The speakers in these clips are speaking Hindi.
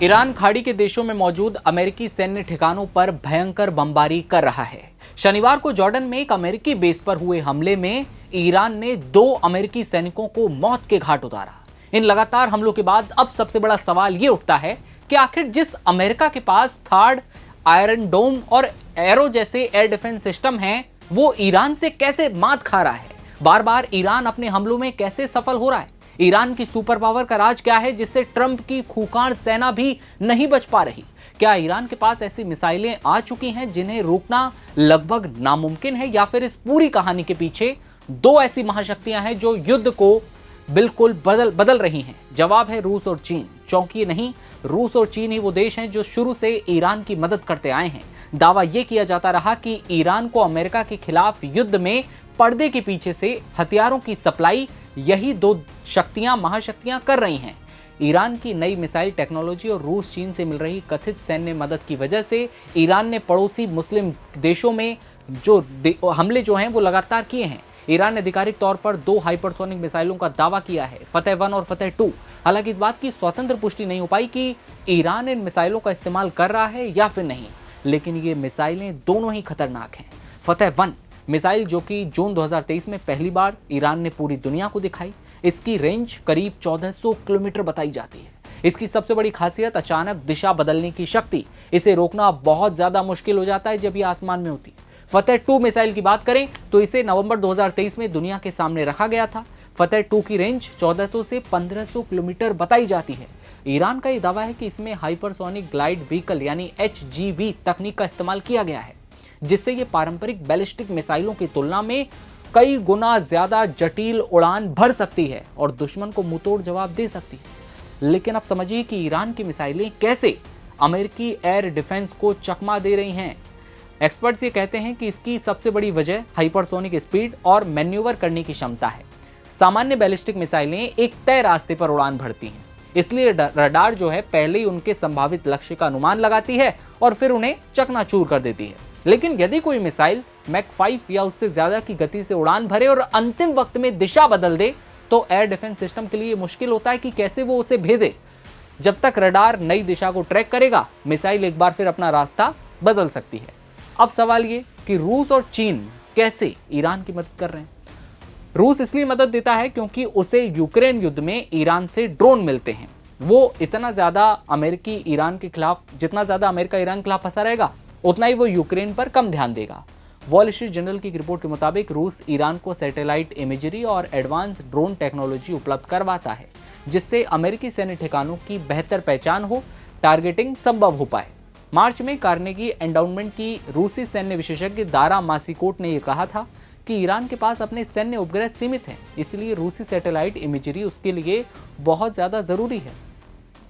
ईरान खाड़ी के देशों में मौजूद अमेरिकी सैन्य ठिकानों पर भयंकर बमबारी कर रहा है। शनिवार को जॉर्डन में एक अमेरिकी बेस पर हुए हमले में ईरान ने 2 अमेरिकी सैनिकों को मौत के घाट उतारा। इन लगातार हमलों के बाद अब सबसे बड़ा सवाल यह उठता है कि आखिर जिस अमेरिका के पास थार्ड, आयरन डोम और एरो जैसे एयर डिफेंस सिस्टम हैं, वो ईरान से कैसे मात खा रहा है? बार बार ईरान अपने हमलों में कैसे सफल हो रहा है? ईरान की सुपर पावर का राज क्या है जिससे ट्रंप की खूंखार सेना भी नहीं बच पा रही? क्या ईरान के पास ऐसी मिसाइलें आ चुकी हैं जिन्हें रोकना लगभग नामुमकिन है, या फिर इस पूरी कहानी के पीछे 2 ऐसी महाशक्तियां हैं जो युद्ध को बिल्कुल बदल रही हैं? जवाब है रूस और चीन। चौंकिए नहीं, रूस और चीन ही वो देश हैं जो शुरू से ईरान की मदद करते आए हैं। दावा यह किया जाता रहा कि ईरान को अमेरिका के खिलाफ युद्ध में पर्दे के पीछे से हथियारों की सप्लाई यही 2 महाशक्तियां कर रही हैं। ईरान की नई मिसाइल टेक्नोलॉजी और रूस चीन से मिल रही कथित सैन्य मदद की वजह से ईरान ने पड़ोसी मुस्लिम देशों में जो हमले हैं वो लगातार किए हैं। ईरान ने आधिकारिक तौर पर 2 हाइपरसोनिक मिसाइलों का दावा किया है, फतेह 1 और फतेह 2। हालांकि इस बात की स्वतंत्र पुष्टि नहीं हो पाई कि ईरान इन मिसाइलों का इस्तेमाल कर रहा है या फिर नहीं, लेकिन ये मिसाइलें दोनों ही खतरनाक हैं। फतेह 1 मिसाइल, जो कि जून 2023 में पहली बार ईरान ने पूरी दुनिया को दिखाई, इसकी रेंज करीब 1400 किलोमीटर बताई जाती है। इसकी सबसे बड़ी खासियत अचानक दिशा बदलने की शक्ति। इसे रोकना बहुत ज्यादा मुश्किल हो जाता है जब ये आसमान में होती है। फतेह 2 मिसाइल की बात करें तो इसे नवंबर 2023 में दुनिया के सामने रखा गया था। फतेह 2 की रेंज 1400 से 1500 किलोमीटर बताई जाती है। ईरान का यह दावा है कि इसमें हाइपरसोनिक ग्लाइड व्हीकल यानी HGV तकनीक का इस्तेमाल किया गया है, जिससे ये पारंपरिक बैलिस्टिक मिसाइलों की तुलना में कई गुना ज्यादा जटिल उड़ान भर सकती है और दुश्मन को मुंहतोड़ जवाब दे सकती है। लेकिन अब समझिए कि ईरान की मिसाइलें कैसे अमेरिकी एयर डिफेंस को चकमा दे रही हैं। एक्सपर्ट्स ये कहते हैं कि इसकी सबसे बड़ी वजह हाइपरसोनिक स्पीड और मैन्यूवर करने की क्षमता है। सामान्य बैलिस्टिक मिसाइलें एक तय रास्ते पर उड़ान भरती हैं, इसलिए रडार पहले ही उनके संभावित लक्ष्य का अनुमान लगाती है और फिर उन्हें चकनाचूर कर देती है। लेकिन यदि कोई मिसाइल मैक 5 या उससे ज्यादा की गति से उड़ान भरे और अंतिम वक्त में दिशा बदल दे, तो एयर डिफेंस सिस्टम के लिए मुश्किल होता है कि कैसे वो उसे भेदे। जब तक रडार नई दिशा को ट्रैक करेगा, मिसाइल एक बार फिर अपना रास्ता बदल सकती है। अब सवाल ये कि रूस और चीन कैसे ईरान की मदद कर रहे हैं? रूस इसलिए मदद देता है क्योंकि उसे यूक्रेन युद्ध में ईरान से ड्रोन मिलते हैं। वो इतना ज्यादा अमेरिका ईरान के खिलाफ फंसा रहेगा, उतना ही वो यूक्रेन पर कम ध्यान देगा। वॉल स्ट्रीट जर्नल की रिपोर्ट के मुताबिक रूस ईरान को सैटेलाइट इमेजरी और एडवांस ड्रोन टेक्नोलॉजी उपलब्ध करवाता है, जिससे अमेरिकी सैन्य ठिकानों की बेहतर पहचान हो, टारगेटिंग संभव हो पाए। मार्च में कार्नेगी एंडाउमेंट की रूसी सैन्य विशेषज्ञ दारा मासिकोट ने यह कहा था कि ईरान के पास अपने सैन्य उपग्रह सीमित हैं, इसलिए रूसी सैटेलाइट इमेजरी उसके लिए बहुत ज्यादा जरूरी है।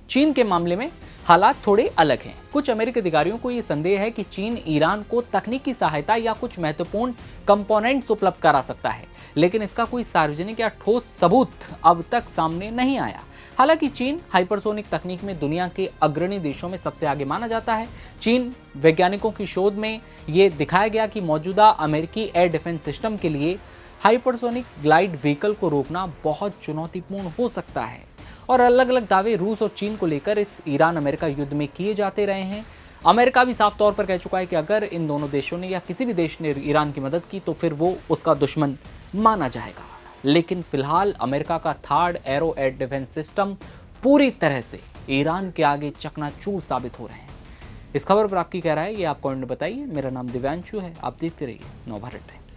चीन के मामले में हालात थोड़े अलग हैं। कुछ अमेरिकी अधिकारियों को यह संदेह है कि चीन ईरान को तकनीकी सहायता या कुछ महत्वपूर्ण कंपोनेंट्स उपलब्ध करा सकता है, लेकिन इसका कोई सार्वजनिक या ठोस सबूत अब तक सामने नहीं आया। हालांकि चीन हाइपरसोनिक तकनीक में दुनिया के अग्रणी देशों में सबसे आगे माना जाता है। चीन वैज्ञानिकों की शोध में यह दिखाया गया कि मौजूदा अमेरिकी एयर डिफेंस सिस्टम के लिए हाइपरसोनिक ग्लाइड व्हीकल को रोकना बहुत चुनौतीपूर्ण हो सकता है। और अलग अलग दावे रूस और चीन को लेकर इस ईरान अमेरिका युद्ध में किए जाते रहे हैं। अमेरिका भी साफ तौर पर कह चुका है कि अगर इन दोनों देशों ने या किसी भी देश ने ईरान की मदद की तो फिर वो उसका दुश्मन माना जाएगा। लेकिन फिलहाल अमेरिका का third arrow air defence system पूरी तरह से ईरान के आगे चकनाचूर साबित हो रहे हैं। इस खबर पर आपकी क्या राय है, ये आप कमेंट में बताइए। मेरा नाम दिव्यांशु है, आप देखते रहिए नवभारत टाइम्स।